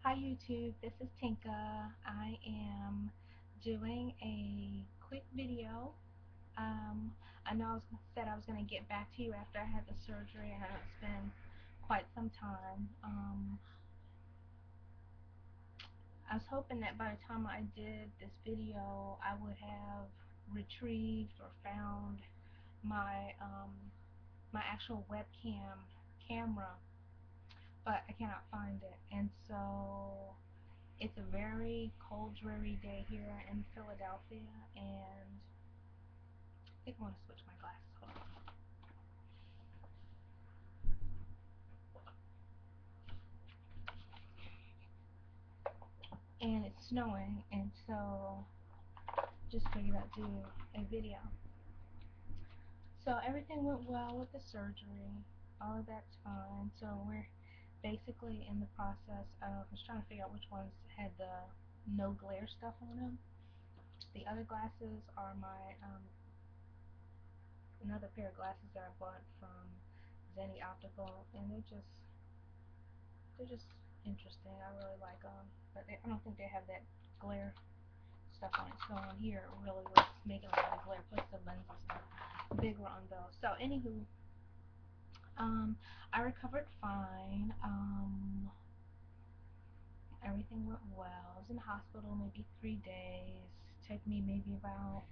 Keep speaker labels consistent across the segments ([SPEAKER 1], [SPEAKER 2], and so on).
[SPEAKER 1] Hi YouTube, this is Tinka. I am doing a quick video. I know said I was going to get back to you after I had the surgery, and I know it's been quite some time. I was hoping that by the time I did this video, I would have retrieved or found my actual webcam camera, but I cannot find it, and so it's a very cold, dreary day here in Philadelphia, and I think I want to switch my glasses. Hold on. And it's snowing, and so just figured I'd do a video. So everything went well with the surgery. All of that's fine. So we're basically in the process of just trying to figure out which ones had the no glare stuff on them. The other glasses are my another pair of glasses that I bought from Zenny Optical, and they're just interesting. I really like them, but I don't think they have that glare stuff on it. So on here, it really was making a lot of glare. Plus the lenses are bigger on those. So anywho, I recovered fine. Everything went well. I was in the hospital maybe 3 days. Took me maybe about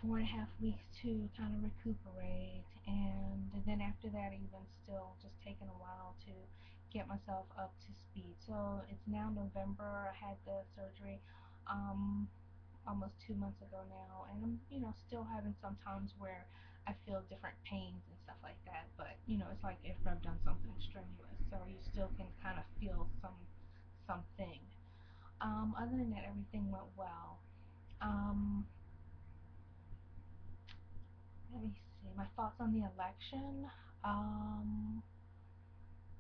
[SPEAKER 1] 4.5 weeks to kind of recuperate, and then after that, even still just taking a while to get myself up to speed. So it's now November. I had the surgery almost 2 months ago now, and I'm still having some times where I feel different pains and stuff like that. But it's like if I've done something strenuous, so you still can kind of feel something. Other than that, everything went well. Um, Let me see. My thoughts on the election. Um,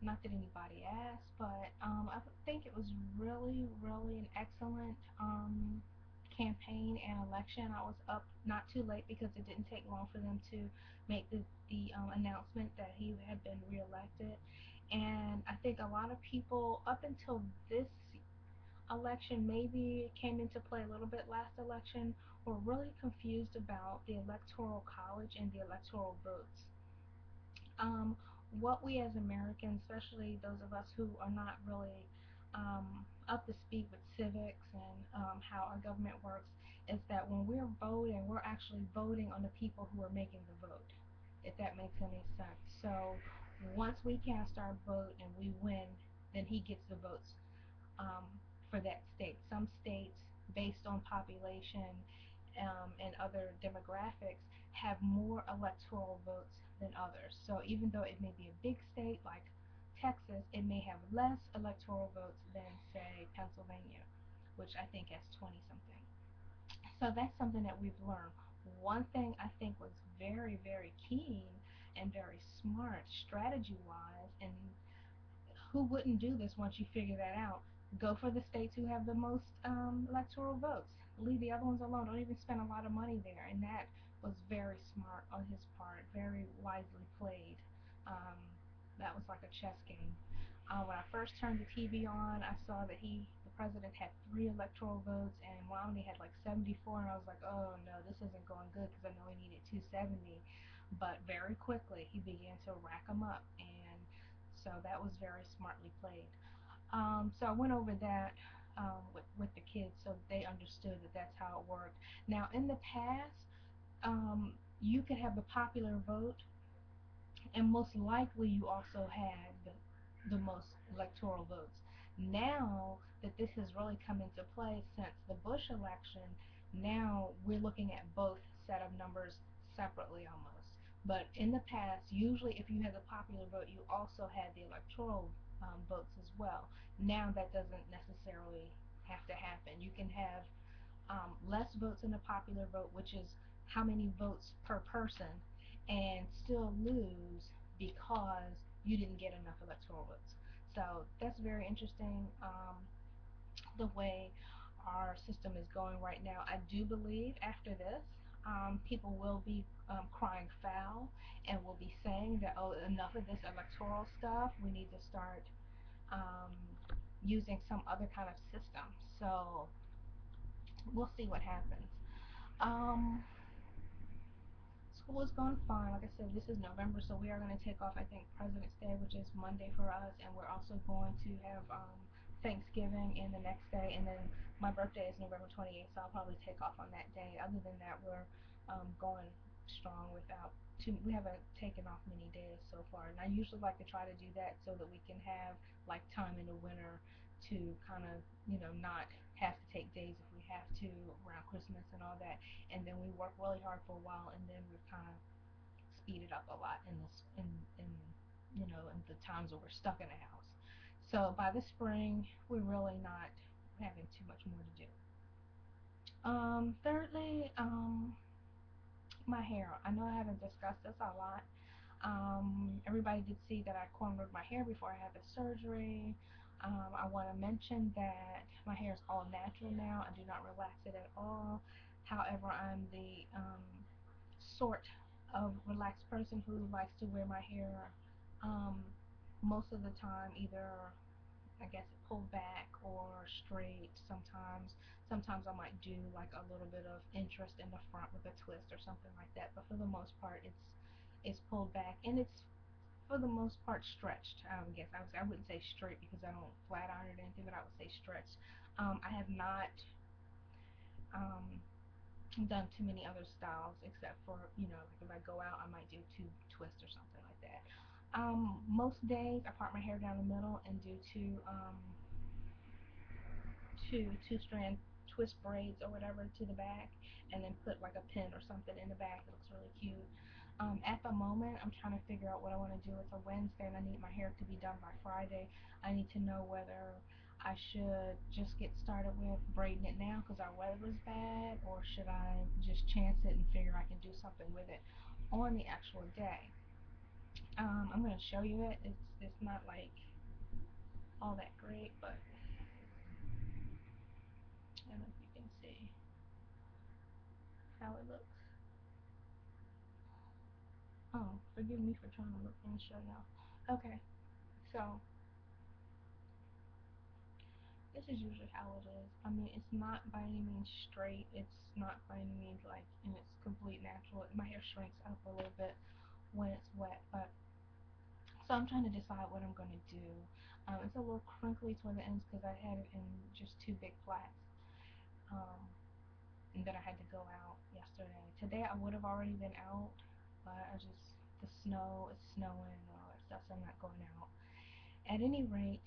[SPEAKER 1] Not that anybody asked, but I think it was really, really an excellent campaign and election. I was up not too late because it didn't take long for them to make the announcement that he had been reelected. And I think a lot of people, up until this election, maybe came into play a little bit last election, were really confused about the electoral college and the electoral votes. um, what we as Americans, especially those of us who are not really up to speed with civics and how our government works, is that when we're voting, we're actually voting on the people who are making the vote, if that makes any sense. So once we cast our vote and we win, then he gets the votes um, for that state. Some states, based on population and other demographics, have more electoral votes than others. So even though it may be a big state like Texas, it may have less electoral votes than, say, Pennsylvania, which I think has 20 something. So that's something that we've learned. One thing I think was very, very keen and very smart strategy wise, and who wouldn't do this once you figure that out? Go for the states who have the most electoral votes. Leave the other ones alone. Don't even spend a lot of money there. And that was very smart on his part. Very wisely played. Um, that was like a chess game. When I first turned the TV on, I saw that the president, had 3 electoral votes, and Romney had like 74, and I was like, oh no, this isn't going good because I know he needed 270. But very quickly, he began to rack them up, and so that was very smartly played. So I went over that with the kids so they understood that that's how it worked. Now, in the past, you could have the popular vote, and most likely you also had the most electoral votes. Now that this has really come into play since the Bush election, now we're looking at both set of numbers separately almost. But in the past, usually if you had the popular vote, you also had the electoral votes as well. Now that doesn't necessarily have to happen. You can have less votes in the popular vote, which is how many votes per person, and still lose because you didn't get enough electoral votes. So that's very interesting, the way our system is going right now. I do believe after this, people will be crying foul and will be saying that, oh, enough of this electoral stuff. We need to start um, using some other kind of system. So we'll see what happens. Um, School is going fine. Like I said, this is November, so we are going to take off, I think, President's Day, which is Monday for us, and we're also going to have Thanksgiving in the next day, and then my birthday is November 28th, so I'll probably take off on that day. Other than that, we're going strong without too. We haven't taken off many days so far, and I usually like to try to do that so that we can have like time in the winter to kind of not have to take days if we have to around Christmas and all that, and then we work really hard for a while, and then we've kind of speeded up a lot in this in in the times that we're stuck in the house. So by the spring, we're really not having too much more to do. Thirdly, my hair. I know I haven't discussed this a lot. Everybody did see that I cornrowed my hair before I had the surgery. I want to mention that my hair is all natural now. I do not relax it at all. However, I'm the sort of relaxed person who likes to wear my hair um, most of the time either I guess it pulled back or straight sometimes I might do like a little bit of interest in the front with a twist or something like that, but for the most part it's pulled back, and it's for the most part stretched. I wouldn't say straight because I don't flat iron it or anything, but I would say stretched. I have not um, done too many other styles except for like if I go out I might do two twists or something like that. Most days I part my hair down the middle and do two strand twist braids or whatever to the back, and then put like a pin or something in the back. It looks really cute. At the moment, I'm trying to figure out what I want to do. It's a Wednesday, and I need my hair to be done by Friday. I need to know whether I should just get started with braiding it now because our weather is bad, or should I just chance it and figure I can do something with it on the actual day. I'm gonna show you it. It's not like all that great, but I don't know if you can see how it looks. Oh, forgive me for trying to look and show y'all. Okay, so this is usually how it is. I mean, it's not by any means straight. It's not by any means like in its complete natural. My hair shrinks up a little bit when it's wet, but so I'm trying to decide what I'm gonna do. It's a little crinkly toward the ends because I had it in just two big plaits, um, and then I had to go out yesterday. Today I would have already been out, but I just the snow is snowing and all that stuff, so I'm not going out. At any rate,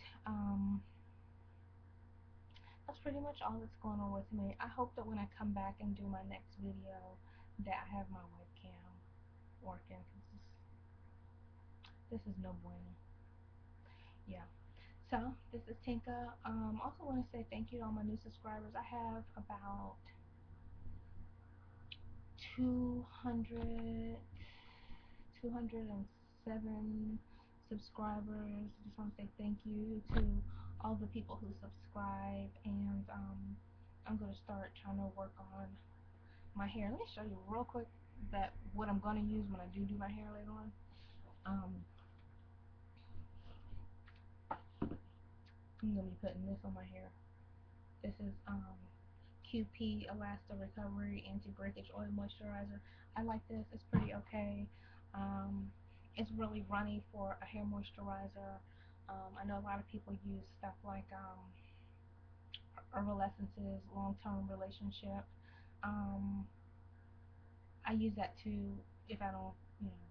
[SPEAKER 1] that's pretty much all that's going on with me. I hope that when I come back and do my next video that I have my webcam working because this is no bueno. Yeah. So this is Tinka. Also want to say thank you to all my new subscribers. I have about 200, 207 subscribers. Just want to say thank you to all the people who subscribe, and I'm going to start trying to work on my hair. Let me show you real quick that what I'm gonna use when I do my hair later on. Um, I'm gonna be putting this on my hair. This is QP Elasta Recovery Anti Breakage Oil Moisturizer. I like this. It's pretty okay. Um, it's really runny for a hair moisturizer. I know a lot of people use stuff like Herbal Essences, Long Term Relationship. Um, I use that too if I don't, you know,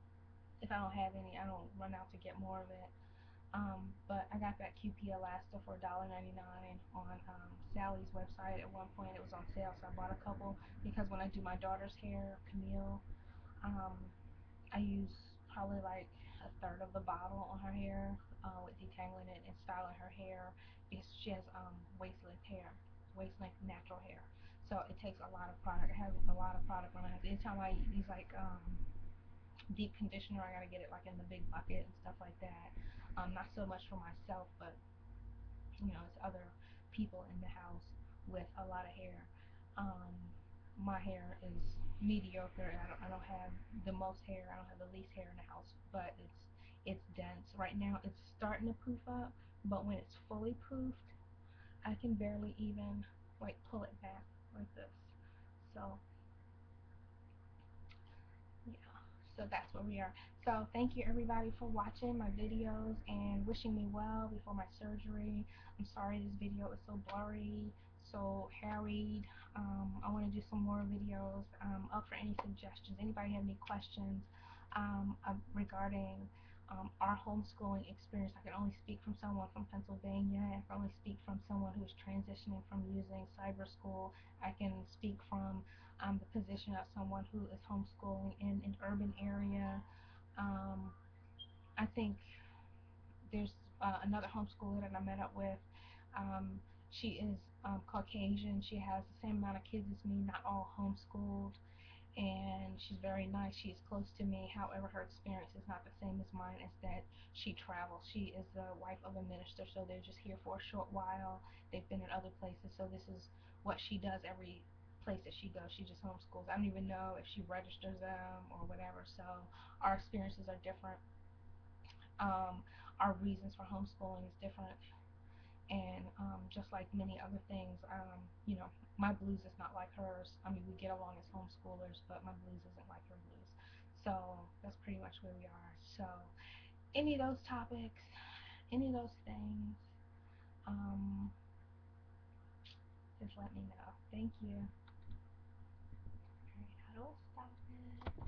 [SPEAKER 1] if I don't have any, I don't run out to get more of it. But I got that QP Elasta for $1.99 on Sally's website. At one point it was on sale, so I bought a couple because when I do my daughter's hair, Camille, um, I use probably like a third of the bottle on her hair with detangling it and styling her hair because she has waist length natural hair. So it takes a lot of product. I have a lot of product when I have. Anytime I use like deep conditioner, I gotta get it like in the big bucket and stuff like that. Not so much for myself, but it's other people in the house with a lot of hair. Um, my hair is mediocre, and I don't have the most hair. I don't have the least hair in the house, but it's dense. Right now, it's starting to poof up, but when it's fully proofed, I can barely even like pull it back like this. So yeah, so that's where we are. So thank you everybody for watching my videos and wishing me well before my surgery. I'm sorry this video is so blurry, so harried. I want to do some more videos. Up for any suggestions. Anybody have any questions regarding our homeschooling experience? I can only speak from someone from Pennsylvania. I can only speak from someone who is transitioning from using cyber school. I can speak from the position of someone who is homeschooling in an urban area. Um, I think there's another homeschooler that I met up with. Um, she is Caucasian. She has the same amount of kids as me, not all homeschooled, and she's very nice. She's close to me. However, her experience is not the same as mine. Is that she travels. She is the wife of a minister, so they're just here for a short while. They've been in other places, so this is what she does every place that she goes. She just homeschools. I don't even know if she registers them or whatever. So our experiences are different. Our reasons for homeschooling is different, and just like many other things, my blues is not like hers. I mean, we get along as homeschoolers, but my blues isn't like her blues. So that's pretty much where we are. So any of those topics, any of those things, um, just let me know. Thank you. All right, huddles.